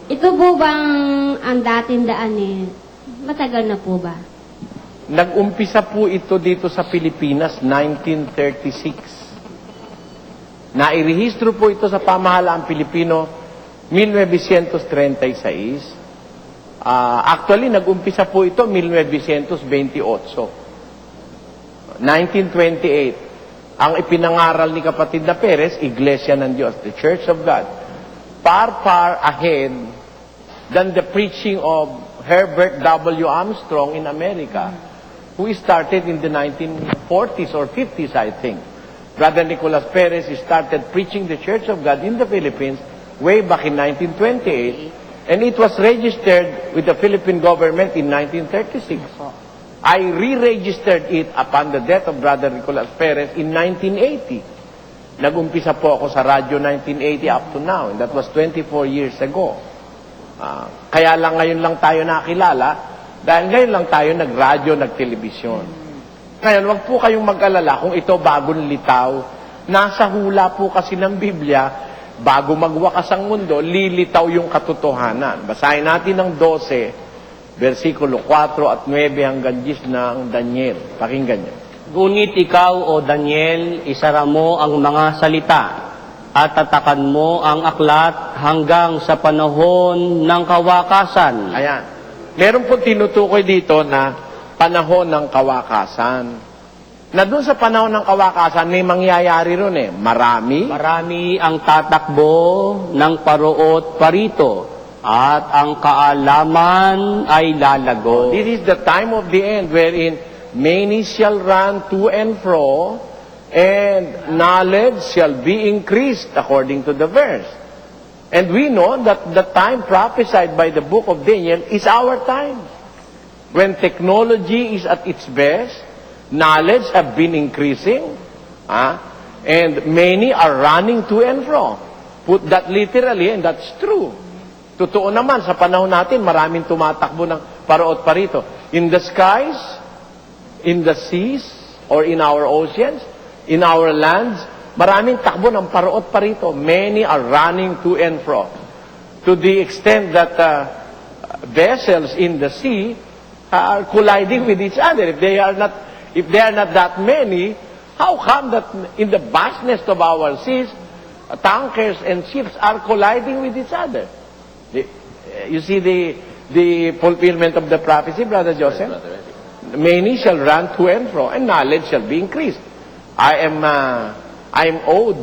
Ito po bang ang dating daan matagal na po ba? Nag-umpisa po ito dito sa Pilipinas, 1936. Nairehistro po ito sa pamahalaang Pilipino, 1936. Actually, nag-umpisa po ito 1928. 1928. Ang ipinangaral ni kapatid na Perez, Iglesia ng Diyos, the Church of God. Far ahead than the preaching of Herbert W. Armstrong in America, who started in the 1940s or 50s, I think. Brother Nicolas Perez started preaching the Church of God in the Philippines way back in 1928, and it was registered with the Philippine government in 1936. I re-registered it upon the death of Brother Nicolas Perez in 1980. Nag-umpisa po ako sa radyo 1980 up to now, and that was 24 years ago. Kaya lang ngayon lang tayo nakilala, dahil ngayon lang tayo nag-radyo, nag-telebisyon. Ngayon, wag po kayong mag-alala kung ito bagong litaw. Nasa hula po kasi ng Biblia, bago magwakas ang mundo, lilitaw yung katotohanan. Basahin natin ang 12, versikulo 4 at 9 hanggang 10 ng Daniel. Pakinggan niyo. Ngunit ikaw, O Daniel, isara mo ang mga salita at tatakan mo ang aklat hanggang sa panahon ng kawakasan. Ayan. Meron po tinutukoy dito na panahon ng kawakasan. Na doon sa panahon ng kawakasan, may mangyayari ron Marami ang tatakbo ng paruot parito at ang kaalaman ay lalago. This is the time of the end wherein many shall run to and fro, and knowledge shall be increased, according to the verse. And we know that the time prophesied by the book of Daniel is our time. When technology is at its best, knowledge have been increasing, and many are running to and fro. Put that literally, and that's true. Totoo naman, sa panahon natin, maraming tumatakbo ng paraot parito. In the skies, in the seas, or in our oceans, in our lands, maraming takbo ng paraot parito. Many are running to and fro. To the extent that vessels in the sea are colliding with each other. If they are not that many, how come that in the vastness of our seas, tankers and ships are colliding with each other? You see the fulfillment of the prophecy, Brother Joseph? Many shall run to and fro, and knowledge shall be increased. I am awed.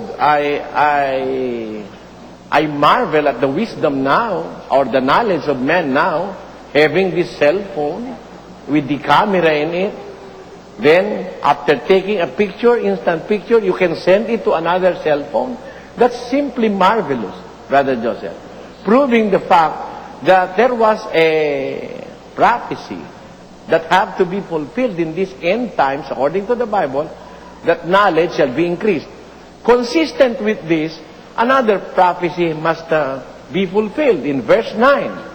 I marvel at the wisdom now, or the knowledge of men now, having this cell phone with the camera in it. Then, after taking a picture, instant picture, you can send it to another cell phone. That's simply marvelous, Brother Joseph. Proving the fact that there was a prophecy that have to be fulfilled in these end times, according to the Bible, that knowledge shall be increased. Consistent with this, another prophecy must be fulfilled in verse 9.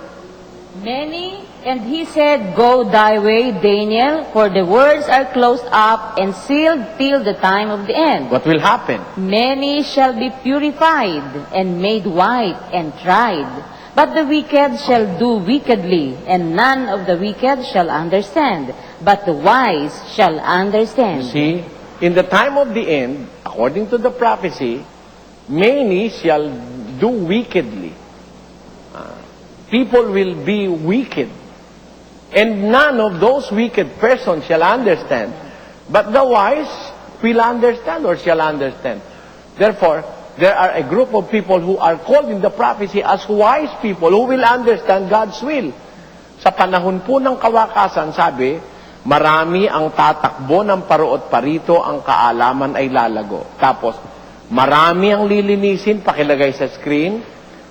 And he said, Go thy way, Daniel, for the words are closed up and sealed till the time of the end. What will happen? Many shall be purified and made white and tried. But the wicked shall do wickedly, and none of the wicked shall understand, but the wise shall understand. You see, in the time of the end, according to the prophecy, many shall do wickedly. People will be wicked. And none of those wicked persons shall understand, but the wise will understand or shall understand. Therefore, there are a group of people who are called in the prophecy as wise people who will understand God's will. Sa panahon po ng kawakasan, sabi, marami ang tatakbo ng paruot parito, ang kaalaman ay lalago. Tapos, marami ang lilinisin, pakilagay sa screen,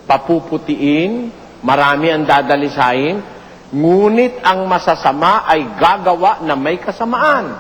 papuputiin, marami ang dadalisayin, ngunit ang masasama ay gagawa na may kasamaan.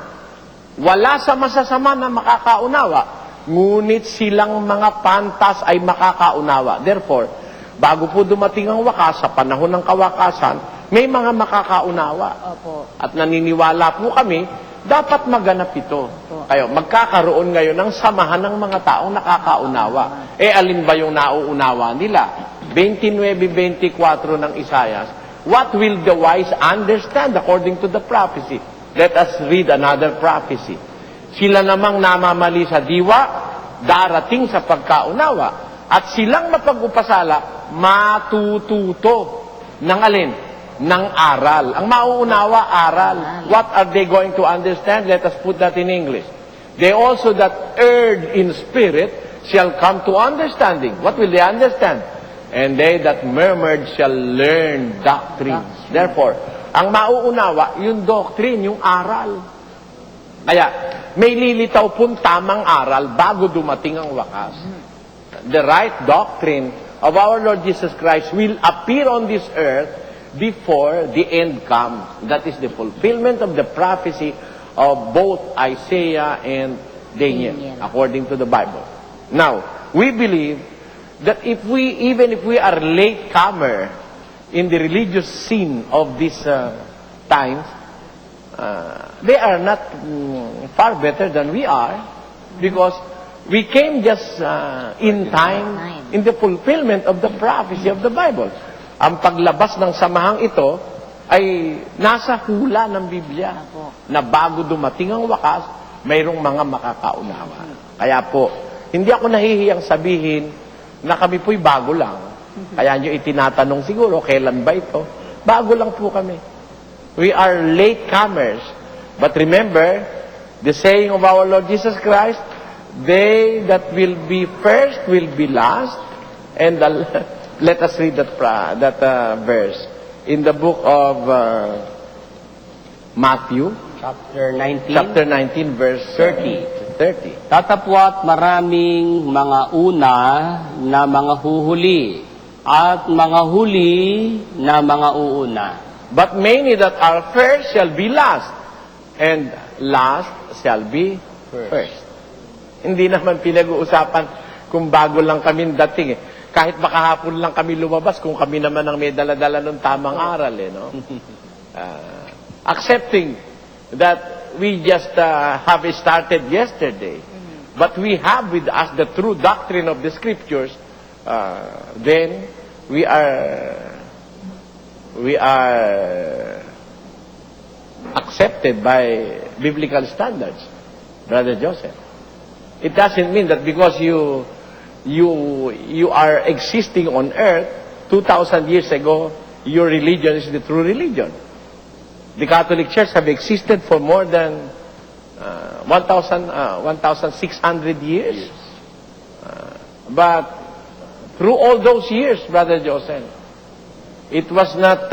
Wala sa masasama na makakaunawa, ngunit silang mga pantas ay makakaunawa. Therefore, bago po dumating ang wakas, sa panahon ng kawakasan, may mga makakaunawa. Opo. At naniniwala po kami, dapat maganap ito. Kayo, magkakaroon ngayon ng samahan ng mga taong nakakaunawa. Alin ba yung nauunawa nila? 29-24 ng Isaias, what will the wise understand according to the prophecy? Let us read another prophecy. Sila namang namamali sa diwa, darating sa pagkaunawa. At silang mapag-upasala, matututo ng alin? Ng aral. Ang mauunawa, aral. What are they going to understand? Let us put that in English. They also that erred in spirit shall come to understanding. What will they understand? And they that murmured shall learn doctrines. Therefore, ang mauunawa, yung doctrine, yung aral. Kaya, may lilitaw pong tamang aral bago dumating ang wakas. The right doctrine of our Lord Jesus Christ will appear on this earth before the end comes. That is the fulfillment of the prophecy of both Isaiah and Daniel, according to the Bible. Now, we believe that even if we are latecomer in the religious scene of these times, they are not far better than we are, because we came just in time in the fulfillment of the prophecy of the Bible. Ang paglabas ng samahang ito ay nasa hula ng Biblia na bago dumating ang wakas, mayroong mga makakaunawa. Kaya po, hindi ako nahihiyang sabihin na kami po'y bago lang. Kaya nyo itinatanong siguro, kailan ba ito? Bago lang po kami. We are latecomers. But remember, the saying of our Lord Jesus Christ, they that will be first will be last. And let us read that verse in the book of Matthew, Chapter 19, verse 30. Tatapwat maraming mga una na mga huhuli at mga huli na mga uuna. But many that are first shall be last, and last shall be first. Hindi naman pinag-uusapan kung bago lang kami dating eh. Kahit makahapon lang kami lumabas, kung kami naman ang may dala-dala ng tamang aral eh, no? Accepting that we just have started yesterday, but we have with us the true doctrine of the Scriptures, then we are accepted by biblical standards, Brother Joseph. It doesn't mean that because you are existing on earth 2,000 years ago, your religion is the true religion. The Catholic Church have existed for more than 1,600 years. But through all those years, Brother Joseph, it was not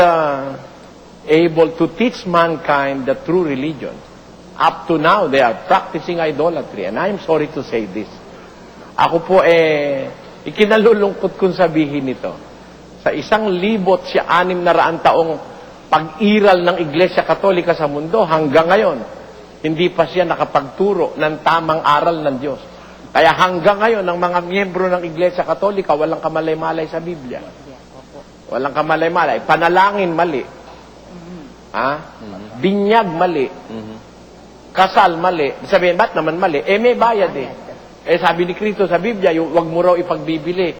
able to teach mankind the true religion. Up to now, they are practicing idolatry. And I'm sorry to say this. Ako po ikinalulungkot kong sabihin ito. Sa 1,600 taong pag-iral ng Iglesia Katolika sa mundo, hanggang ngayon, hindi pa siya nakapagturo ng tamang aral ng Diyos. Kaya hanggang ngayon, ang mga miyembro ng Iglesia Katolika, walang kamalay-malay sa Biblia. Walang kamalay-malay. Panalangin, mali. Binyag, mali. Kasal, mali. Sabihin, ba't naman mali? May bayad eh. Sabi ni Kristo sa Biblia, wag mo raw ipagbibili